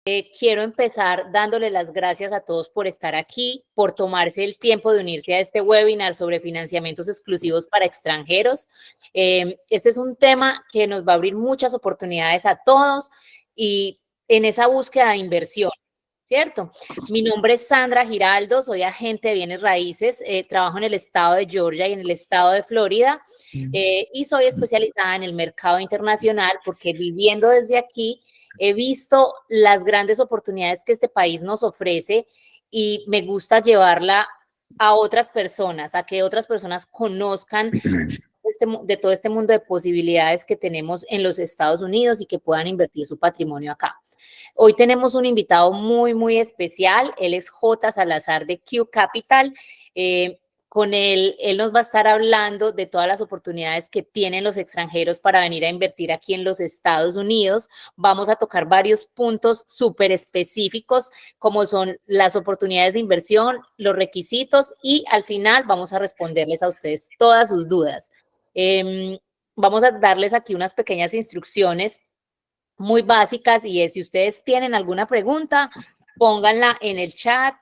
Quiero empezar dándole las gracias a todos por estar aquí, por tomarse el tiempo de unirse a este webinar sobre financiamientos exclusivos para extranjeros. Este es un tema que nos va a abrir muchas oportunidades a todos y en esa búsqueda de inversión, ¿cierto? Mi nombre es Sandra Giraldo, soy agente de bienes raíces, trabajo en el estado de Georgia y en el estado de Florida y soy especializada en el mercado internacional porque viviendo desde aquí he visto las grandes oportunidades que este país nos ofrece y me gusta llevarla a otras personas, a que otras personas conozcan de todo este mundo de posibilidades que tenemos en los Estados Unidos y que puedan invertir su patrimonio acá. Hoy tenemos un invitado muy especial. Él es J. Salazar de Q Capital. Con él nos va a estar hablando de todas las oportunidades que tienen los extranjeros para venir a invertir aquí en los Estados Unidos. Vamos a tocar varios puntos súper específicos, como son las oportunidades de inversión, los requisitos y al final vamos a responderles a ustedes todas sus dudas. Vamos a darles aquí unas pequeñas instrucciones muy básicas y es, si ustedes tienen alguna pregunta, pónganla en el chat,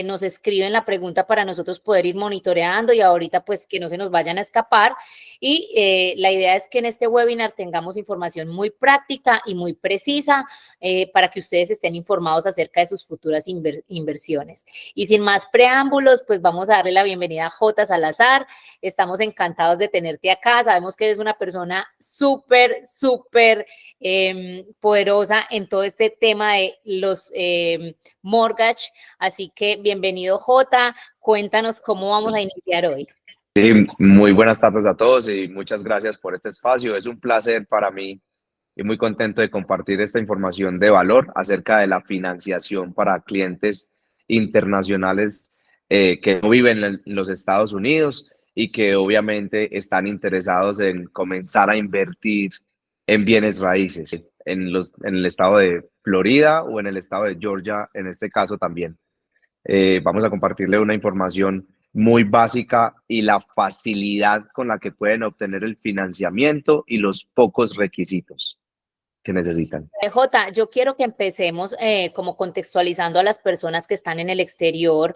nos escriben la pregunta para nosotros poder ir monitoreando y ahorita pues que no se nos vayan a escapar y la idea es que en este webinar tengamos información muy práctica y muy precisa para que ustedes estén informados acerca de sus futuras inversiones. Y sin más preámbulos, pues vamos a darle la bienvenida a J. Salazar. Estamos encantados de tenerte acá, sabemos que eres una persona súper poderosa en todo este tema de los mortgage, así que bienvenido J, cuéntanos cómo vamos a iniciar hoy. Sí, muy buenas tardes a todos y muchas gracias por este espacio. Es un placer para mí y muy contento de compartir esta información de valor acerca de la financiación para clientes internacionales que no viven en los Estados Unidos y que obviamente están interesados en comenzar a invertir en bienes raíces en el estado de Florida o en el estado de Georgia, en este caso también. Vamos a compartirle una información muy básica y la facilidad con la que pueden obtener el financiamiento y los pocos requisitos que necesitan. J, yo quiero que empecemos como contextualizando a las personas que están en el exterior.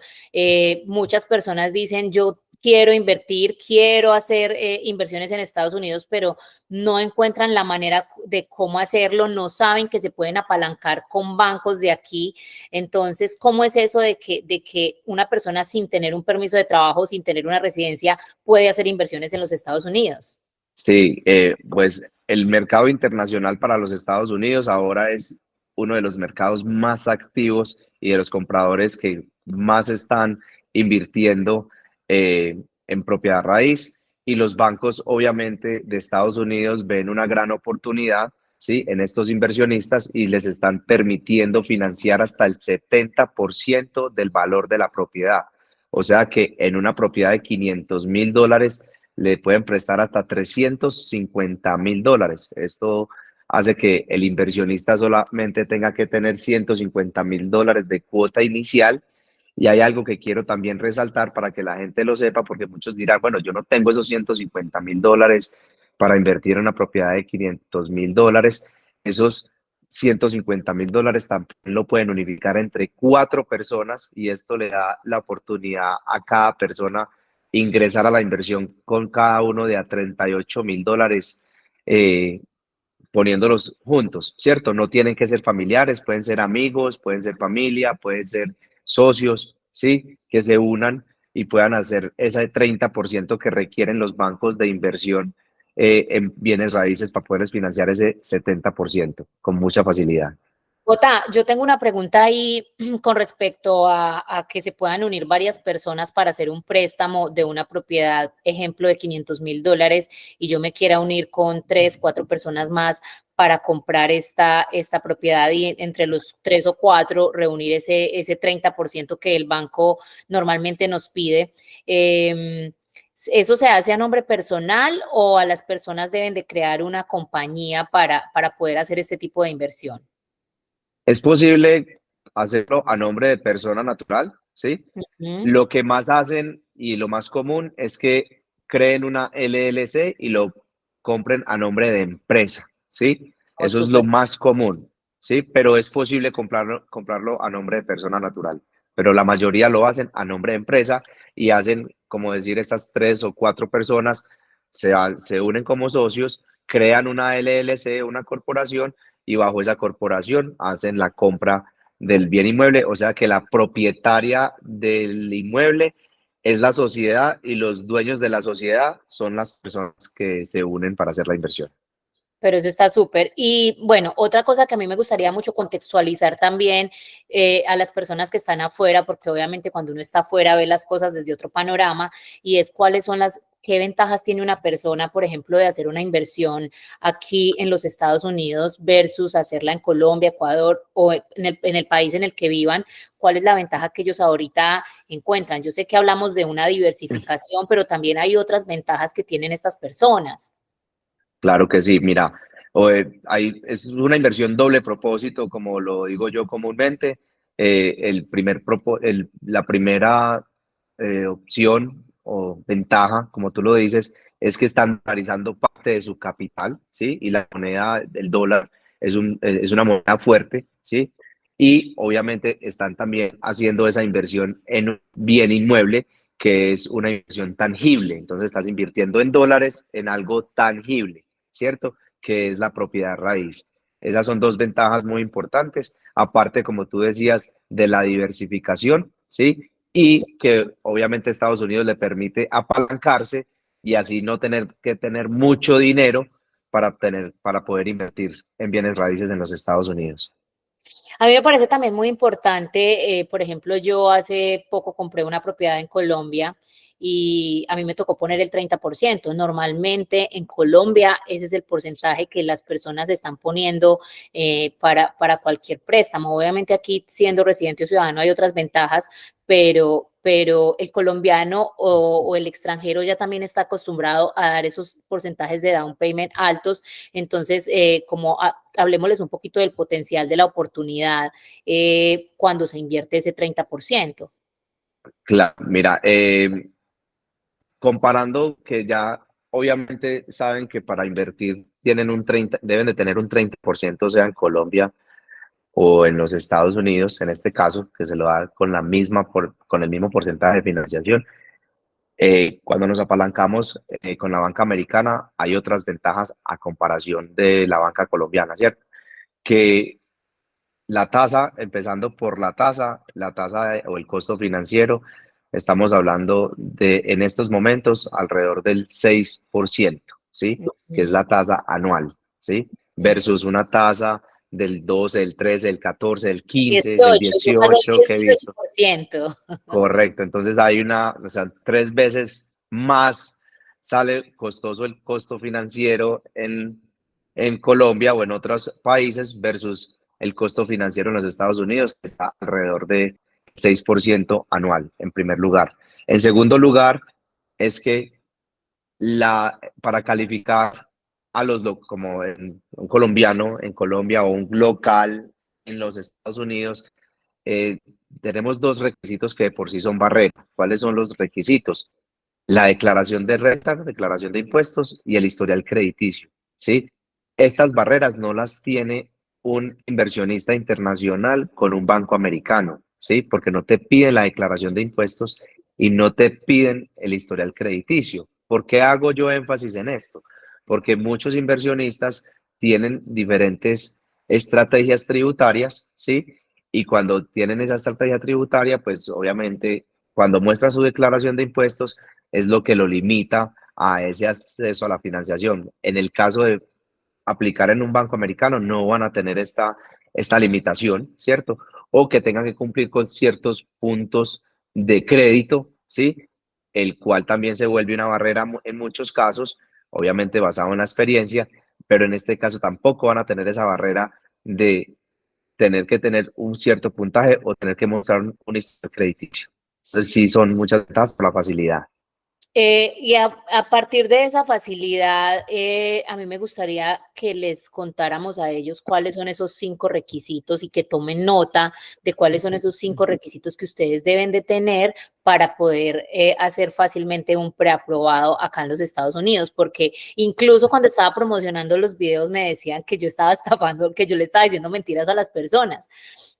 Muchas personas dicen, yo quiero invertir, quiero hacer inversiones en Estados Unidos, pero no encuentran la manera de cómo hacerlo, no saben que se pueden apalancar con bancos de aquí. Entonces, ¿cómo es eso de que una persona sin tener un permiso de trabajo, sin tener una residencia, puede hacer inversiones en los Estados Unidos? Sí, pues el mercado internacional para los Estados Unidos ahora es uno de los mercados más activos y de los compradores que más están invirtiendo en propiedad raíz. Y los bancos, obviamente, de Estados Unidos ven una gran oportunidad, ¿sí?, en estos inversionistas y les están permitiendo financiar hasta el 70% del valor de la propiedad. O sea que en una propiedad de $500,000 le pueden prestar hasta $350,000. Esto hace que el inversionista solamente tenga que tener $150,000 de cuota inicial. Y hay algo que quiero también resaltar para que la gente lo sepa, porque muchos dirán, bueno, yo no tengo esos $150,000 para invertir en una propiedad de $500,000. Esos $150,000 también lo pueden unificar entre 4 personas y esto le da la oportunidad a cada persona ingresar a la inversión con cada uno de a $38,000, poniéndolos juntos, ¿cierto? No tienen que ser familiares, pueden ser amigos, pueden ser familia, pueden ser socios, ¿sí? Que se unan y puedan hacer ese 30% que requieren los bancos de inversión en bienes raíces para poder financiar ese 70% con mucha facilidad. Jota, yo tengo una pregunta ahí con respecto a que se puedan unir varias personas para hacer un préstamo de una propiedad, ejemplo de $500,000, y yo me quiera unir con 3, 4 personas más para comprar esta propiedad y entre los 3 o 4 reunir ese 30% que el banco normalmente nos pide. ¿Eso se hace a nombre personal o a las personas deben de crear una compañía para poder hacer este tipo de inversión? Es posible hacerlo a nombre de persona natural, ¿sí? Ujú. Lo que más hacen y lo más común es que creen una LLC y lo compren a nombre de empresa, ¿sí? Oh, Eso es lo súper. más común, ¿sí? Pero es posible comprarlo a nombre de persona natural, pero la mayoría lo hacen a nombre de empresa y hacen, como decir, estas 3 o 4 personas se unen como socios, crean una LLC, una corporación, y bajo esa corporación hacen la compra del bien inmueble, o sea que la propietaria del inmueble es la sociedad y los dueños de la sociedad son las personas que se unen para hacer la inversión. Pero eso está súper. Y bueno, otra cosa que a mí me gustaría mucho contextualizar también a las personas que están afuera, porque obviamente cuando uno está afuera ve las cosas desde otro panorama, y es cuáles son qué ventajas tiene una persona, por ejemplo, de hacer una inversión aquí en los Estados Unidos versus hacerla en Colombia, Ecuador o en el país en el que vivan. ¿Cuál es la ventaja que ellos ahorita encuentran? Yo sé que hablamos de una diversificación, pero también hay otras ventajas que tienen estas personas. Claro que sí, mira, es una inversión doble propósito, como lo digo yo comúnmente. La primera opción o ventaja, como tú lo dices, es que están realizando parte de su capital, ¿sí? Y la moneda, el dólar, es una moneda fuerte, ¿sí? Y obviamente están también haciendo esa inversión en un bien inmueble, que es una inversión tangible. Entonces estás invirtiendo en dólares en algo tangible, ¿cierto? Que es la propiedad raíz. Esas son dos ventajas muy importantes, aparte, como tú decías, de la diversificación, ¿sí? Y que obviamente Estados Unidos le permite apalancarse y así no tener que tener mucho dinero para poder invertir en bienes raíces en los Estados Unidos. A mí me parece también muy importante, por ejemplo, yo hace poco compré una propiedad en Colombia y a mí me tocó poner el 30%. Normalmente en Colombia ese es el porcentaje que las personas están poniendo para cualquier préstamo. Obviamente aquí siendo residente o ciudadano hay otras ventajas, pero el colombiano o el extranjero ya también está acostumbrado a dar esos porcentajes de down payment altos. Entonces, hablemosles un poquito del potencial de la oportunidad cuando se invierte ese 30%. Claro, mira, comparando que ya obviamente saben que para invertir deben de tener un 30%, sea en Colombia o en los Estados Unidos, en este caso, que se lo da con el mismo porcentaje de financiación. Cuando nos apalancamos con la banca americana, hay otras ventajas a comparación de la banca colombiana, ¿cierto? Que la tasa, empezando por o el costo financiero, estamos hablando de, en estos momentos, alrededor del 6%, ¿sí? Que es la tasa anual, ¿sí? Versus una tasa del 12, del 13, del 14, del 15, del 18, yo pagué 18 que he el visto. 18%. Correcto, entonces hay o sea, 3 veces más sale costoso el costo financiero en Colombia o en otros países versus el costo financiero en los Estados Unidos, que está alrededor de 6% anual, en primer lugar. En segundo lugar, es que para calificar como un colombiano en Colombia o un local en los Estados Unidos, eh, tenemos 2 requisitos que de por sí son barreras. ¿Cuáles son los requisitos? La declaración de renta, la declaración de impuestos y el historial crediticio, ¿sí? Estas barreras no las tiene un inversionista internacional con un banco americano, ¿sí? Porque no te piden la declaración de impuestos y no te piden el historial crediticio. ¿Por qué hago yo énfasis en esto? Porque muchos inversionistas tienen diferentes estrategias tributarias, ¿sí? Y cuando tienen esa estrategia tributaria, pues obviamente cuando muestran su declaración de impuestos es lo que lo limita a ese acceso a la financiación. En el caso de aplicar en un banco americano, no van a tener esta limitación, ¿cierto? O que tengan que cumplir con ciertos puntos de crédito, ¿sí? El cual también se vuelve una barrera en muchos casos, obviamente basado en la experiencia, pero en este caso tampoco van a tener esa barrera de tener que tener un cierto puntaje o tener que mostrar un historial crediticio. Entonces, sí, son muchas ventajas por la facilidad. Y a partir de esa facilidad, a mí me gustaría que les contáramos a ellos cuáles son esos 5 requisitos y que tomen nota de cuáles son esos 5 requisitos que ustedes deben de tener para poder hacer fácilmente un preaprobado acá en los Estados Unidos, porque incluso cuando estaba promocionando los videos me decían que yo estaba estafando, que yo le estaba diciendo mentiras a las personas.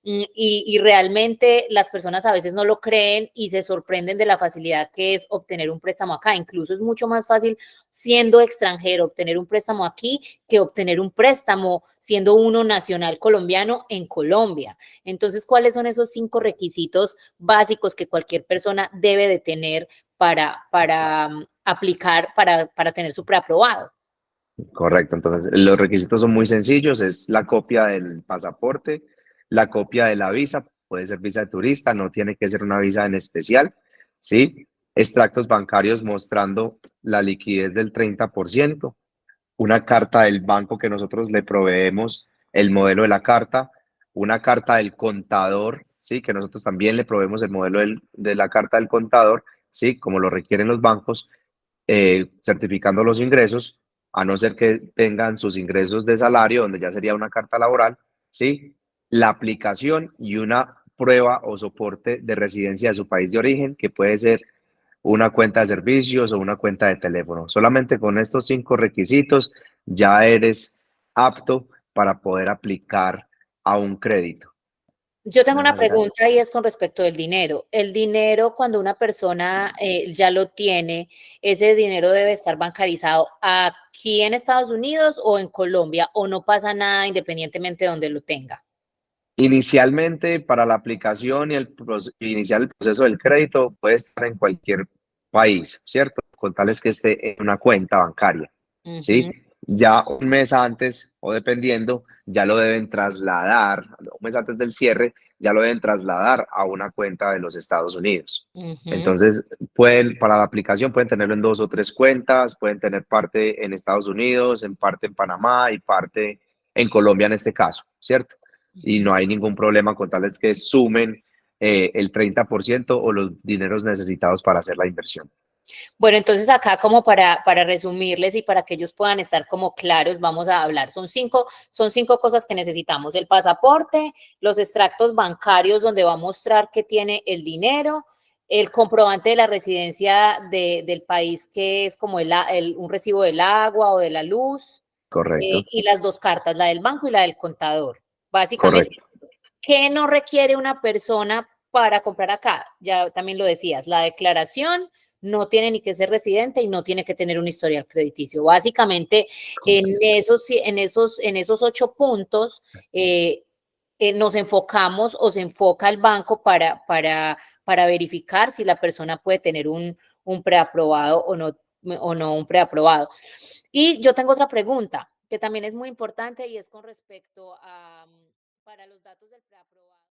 Y realmente las personas a veces no lo creen y se sorprenden de la facilidad que es obtener un préstamo acá. Incluso es mucho más fácil siendo extranjero obtener un préstamo aquí que obtener un préstamo siendo uno nacional colombiano en Colombia. Entonces, ¿cuáles son esos 5 requisitos básicos que cualquier persona debe de tener para aplicar, para tener su preaprobado? Correcto, entonces los requisitos son muy sencillos, es la copia del pasaporte, la copia de la visa, puede ser visa de turista, no tiene que ser una visa en especial, ¿sí? Extractos bancarios mostrando la liquidez del 30%, una carta del banco que nosotros le proveemos, el modelo de la carta, una carta del contador, ¿sí? Que nosotros también le proveemos el modelo de la carta del contador, ¿sí? Como lo requieren los bancos, certificando los ingresos, a no ser que tengan sus ingresos de salario, donde ya sería una carta laboral, ¿sí? La aplicación y una prueba o soporte de residencia de su país de origen, que puede ser una cuenta de servicios o una cuenta de teléfono. Solamente con estos 5 requisitos ya eres apto para poder aplicar a un crédito. Yo tengo No es una necesario. pregunta y es con respecto del dinero. El dinero, cuando una persona ya lo tiene, ese dinero debe estar bancarizado aquí en Estados Unidos o en Colombia, o no pasa nada independientemente de donde lo tenga. Inicialmente, para la aplicación y iniciar el proceso del crédito, puede estar en cualquier país, ¿cierto? Con tal es que esté en una cuenta bancaria, ¿sí? Ujú, Ya un mes antes o dependiendo, ya lo deben trasladar, un mes antes del cierre, ya lo deben trasladar a una cuenta de los Estados Unidos. ujú. Entonces, pueden, para la aplicación pueden tenerlo en 2 o 3 cuentas, pueden tener parte en Estados Unidos, en parte en Panamá y parte en Colombia en este caso, ¿cierto? Y no hay ningún problema con tales que sumen el 30% o los dineros necesitados para hacer la inversión. Bueno, entonces acá como para resumirles y para que ellos puedan estar como claros, vamos a hablar. Son cinco cosas que necesitamos. El pasaporte, los extractos bancarios donde va a mostrar que tiene el dinero, el comprobante de la residencia del país que es como un recibo del agua o de la luz, Correcto, y las 2 cartas, la del banco y la del contador. Básicamente, correcto, ¿qué no requiere una persona para comprar acá? Ya también lo decías, la declaración no tiene ni que ser residente y no tiene que tener un historial crediticio. Básicamente, en esos 8 puntos nos enfocamos o se enfoca el banco para verificar si la persona puede tener un preaprobado o no un preaprobado. Y yo tengo otra pregunta que también es muy importante y es con respecto a, para los datos del preaprobado.